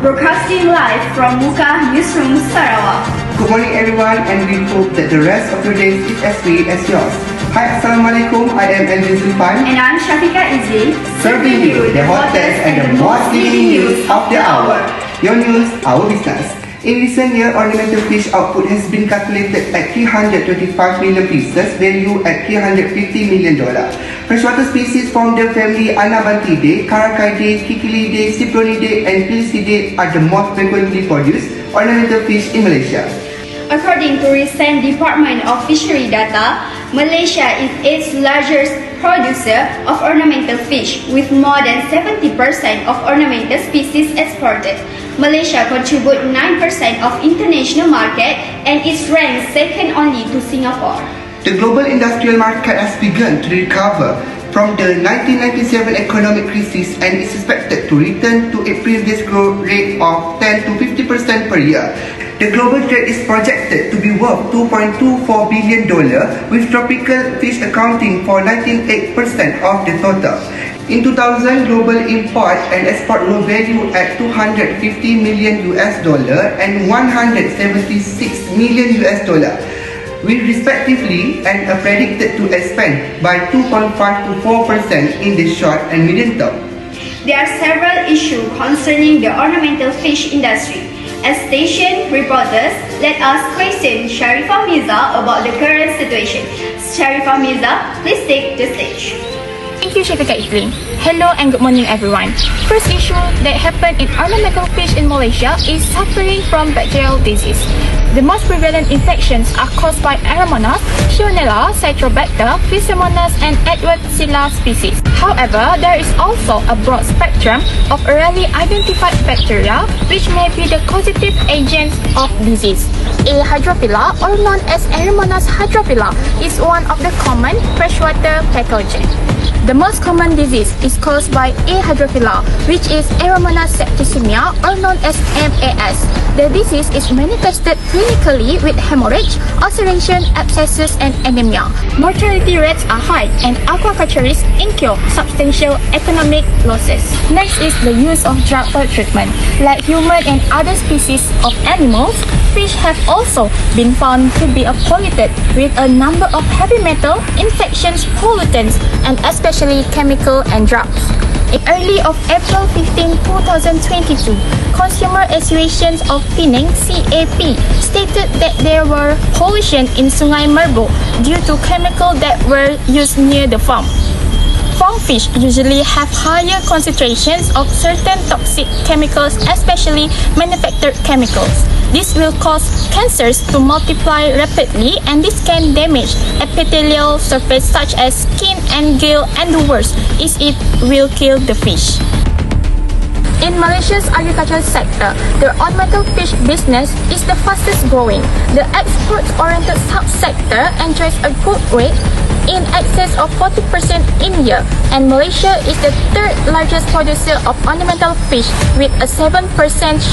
broadcasting live from Muka Newsroom, Sarawak. Good morning everyone, and we hope that the rest of your day is as sweet as yours. Hi, Assalamualaikum, I am Andrew Zulfan. And I'm Shafiqa Izzi, Serving you the hottest and the most leading news of the hour. Your news, our business. In recent years, ornamental fish output has been calculated at 325 million pieces, value at $350 million. Freshwater species from the family Anabantidae, Caracidae, Kikilidae, Cyprinidae and Pelicidae are the most frequently produced ornamental fish in Malaysia. According to recent Department of Fishery data, Malaysia is its largest producer of ornamental fish, with more than 70% of ornamental species exported. Malaysia contributes 9% of international market and is ranked second only to Singapore. The global industrial market has begun to recover from the 1997 economic crisis and is expected to return to a previous growth rate of 10 to 50% per year. The global trade is projected to be worth $2.24 billion, with tropical fish accounting for 98% of the total. In 2000, global import and export were valued at $250 million and $176 million, with respectively and are predicted to expand by 2.5 to 4% in the short and medium term. There are several issues concerning the ornamental fish industry. As station reporters, let us question Sharifah Mirza about the current situation. Sharifah Mirza, please take the stage. Thank you, Shafiqa Izzi. Hello and good morning, everyone. First issue that happened in ornamental fish in Malaysia is suffering from bacterial disease. The most prevalent infections are caused by Aeromonas, Shionella, Citrobacter, Physemonas, and Edwardsia species. However, there is also a broad spectrum of rarely identified bacteria which may be the causative agents of disease. A hydrophila, or known as Aeromonas hydrophila, is one of the common freshwater pathogens. The most common disease is caused by A. hydrophila, which is Aeromonas septicemia, or known as MAS. The disease is manifested clinically with hemorrhage, ulceration, abscesses, and anemia. Mortality rates are high, and aquaculturists incur substantial economic losses. Next is the use of drug for treatment. Like human and other species of animals, fish have also been found to be polluted with a number of heavy metal, infections, pollutants, and especially chemical and drugs. In early of April 15, 2022, Consumer Associations of Penang (CAP) stated that there were pollution in Sungai Merbau due to chemicals that were used near the farm. Farm fish usually have higher concentrations of certain toxic chemicals, especially manufactured chemicals. This will cause cancers to multiply rapidly, and this can damage epithelial surface such as skin and gill, and the worst is it will kill the fish. In Malaysia's agricultural sector, the ornamental fish business is the fastest growing. The export-oriented subsector enjoys a growth rate in excess of 40% in a year, and Malaysia is the third largest producer of ornamental fish with a 7%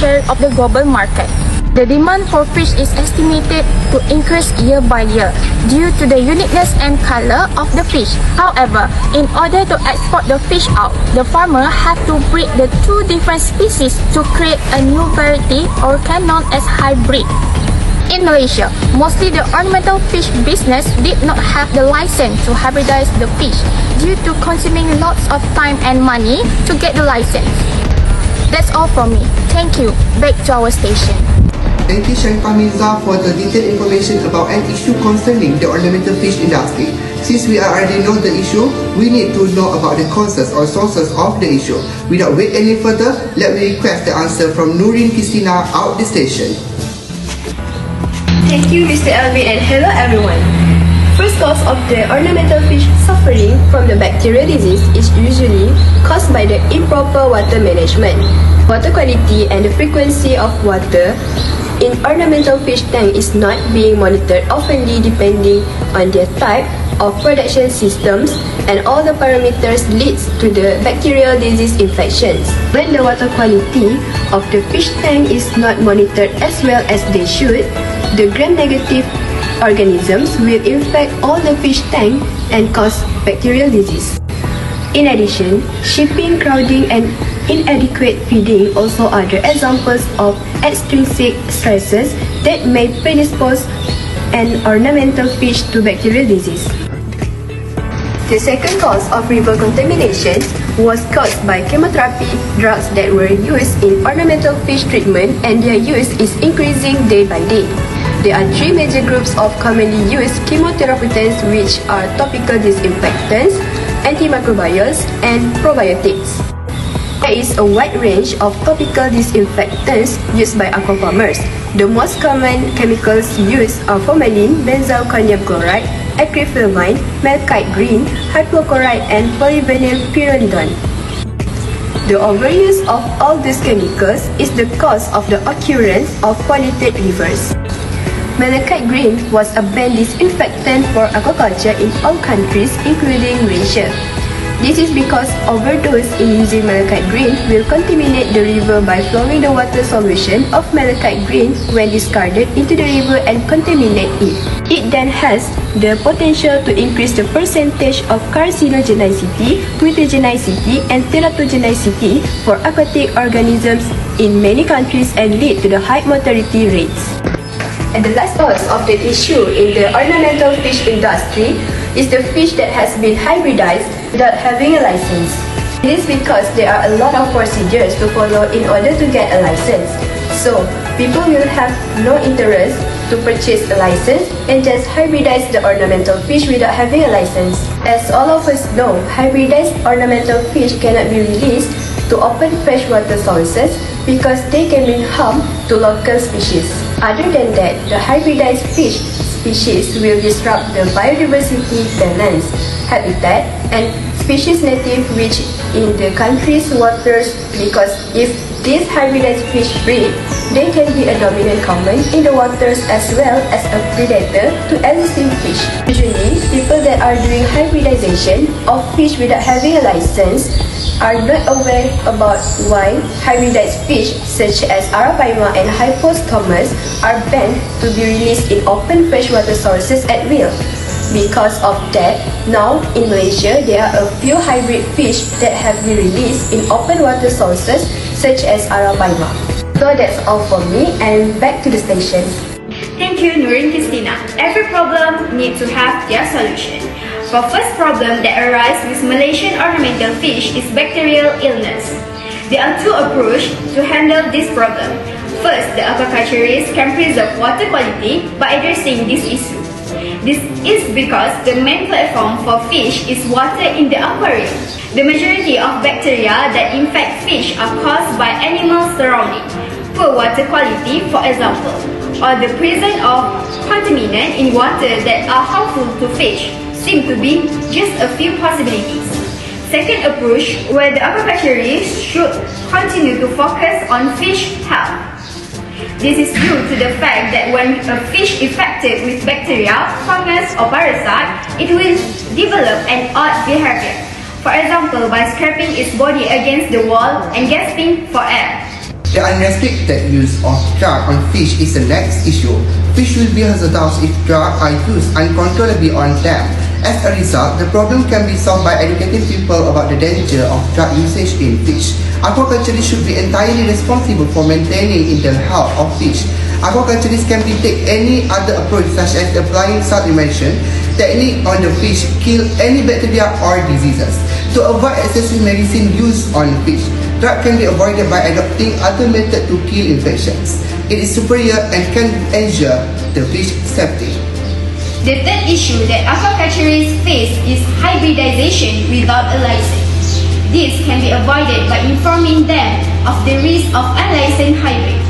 share of the global market. The demand for fish is estimated to increase year by year due to the uniqueness and color of the fish. However, in order to export the fish out, the farmer have to breed the two different species to create a new variety, or can known as hybrid. In Malaysia, mostly the ornamental fish business did not have the license to hybridize the fish due to consuming lots of time and money to get the license. That's all from me. Thank you. Back to our station. Thank you, Sharifah Mirza, for the detailed information about an issue concerning the ornamental fish industry. Since we already know the issue, we need to know about the causes or sources of the issue. Without wait any further, let me request the answer from Nurin Christina out the station. Thank you, Mr. Alvin, and hello everyone. First cause of the ornamental fish suffering from the bacterial disease is usually caused by the improper water management. Water quality and the frequency of water in ornamental fish tank is not being monitored oftenly depending on their type of production systems, and all the parameters leads to the bacterial disease infections. When the water quality of the fish tank is not monitored as well as they should, the gram-negative organisms will infect all the fish tank and cause bacterial disease. In addition, shipping, crowding, and Inadequate feeding also are the examples of extrinsic stresses that may predispose an ornamental fish to bacterial disease. The second cause of river contamination was caused by chemotherapy drugs that were used in ornamental fish treatment, and their use is increasing day by day. There are three major groups of commonly used chemotherapeutics, which are topical disinfectants, antimicrobials, and probiotics. There is a wide range of topical disinfectants used by aquafarmers. The most common chemicals used are formalin, benzyl carnium chloride, acrylamide, malachite green, hypochlorite, and polyvinyl pyrrolidone. The overuse of all these chemicals is the cause of the occurrence of polluted rivers. Malachite green was a banned disinfectant for aquaculture in all countries, including Malaysia. This is because overdose in using malachite green will contaminate the river by flowing the water solution of malachite green when discarded into the river and contaminate it. It then has the potential to increase the percentage of carcinogenicity, mutagenicity, and teratogenicity for aquatic organisms in many countries and lead to the high mortality rates. And the last cause of the issue in the ornamental fish industry is the fish that has been hybridized without having a license. It is because there are a lot of procedures to follow in order to get a license. So, people will have no interest to purchase a license and just hybridize the ornamental fish without having a license. As all of us know, hybridized ornamental fish cannot be released to open freshwater sources because they can bring harm to local species. Other than that, the hybridized fish species will disrupt the biodiversity balance, habitat, and species native rich in the country's waters, because if these hybridized fish breed, they can be a dominant common in the waters as well as a predator to existing fish. Usually, people that are doing hybridization of fish without having a license are not aware about why hybridized fish such as Arapaima and Hypostomus are banned to be released in open freshwater sources at will. Because of that, now in Malaysia, there are a few hybrid fish that have been released in open water sources such as Arapaima. So that's all for me, and back to the station. Thank you, Nurin Christina. Every problem needs to have their solution. For first problem that arises with Malaysian ornamental fish is bacterial illness. There are two approaches to handle this problem. First, the aquaculturists can preserve water quality by addressing this issue. This is because the main platform for fish is water in the aquarium. The majority of bacteria that infect fish are caused by animal surrounding, poor water quality, for example, or the presence of contaminants in water that are harmful to fish. Seem to be just a few possibilities. Second approach, where the aquaculturists should continue to focus on fish health. This is due to the fact that when a fish infected with bacteria, fungus or parasite, it will develop an odd behavior. For example, by scraping its body against the wall and gasping for air. The unrestricted use of drugs on fish is the next issue. Fish will be hazardous if drugs are used uncontrollably on them. As a result, the problem can be solved by educating people about the danger of drug usage in fish. Aquaculturists should be entirely responsible for maintaining the health of fish. Aquaculturists can take any other approach, such as applying salt immersion technique on the fish, kill any bacteria or diseases. To avoid excessive medicine use on fish, drug can be avoided by adopting other methods to kill infections. It is superior and can ensure the fish safety. The third issue that aquaculturists face is hybridization without a license. This can be avoided by informing them of the risk of unlicensed hybrid.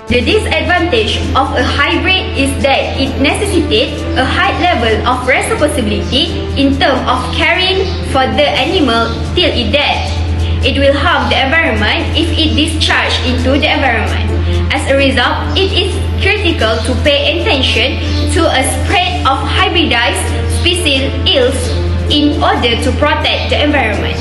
The disadvantage of a hybrid is that it necessitates a high level of responsibility in terms of caring for the animal till it dies. It will harm the environment if it discharges into the environment. As a result, it is critical to pay attention to a spread of hybridized species ills in order to protect the environment.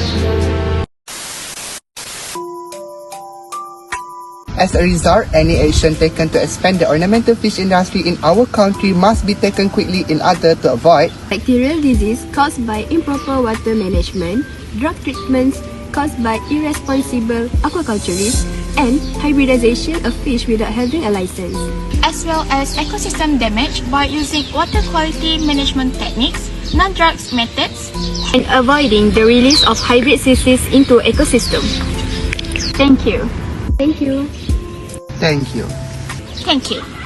As a result, any action taken to expand the ornamental fish industry in our country must be taken quickly in order to avoid Bacterial disease caused by improper water management, drug treatments, caused by irresponsible aquaculturists and hybridization of fish without having a license. as well as ecosystem damage by using water quality management techniques, non-drugs methods, And avoiding the release of hybrid species into ecosystem. Thank you. Thank you. Thank you. Thank you.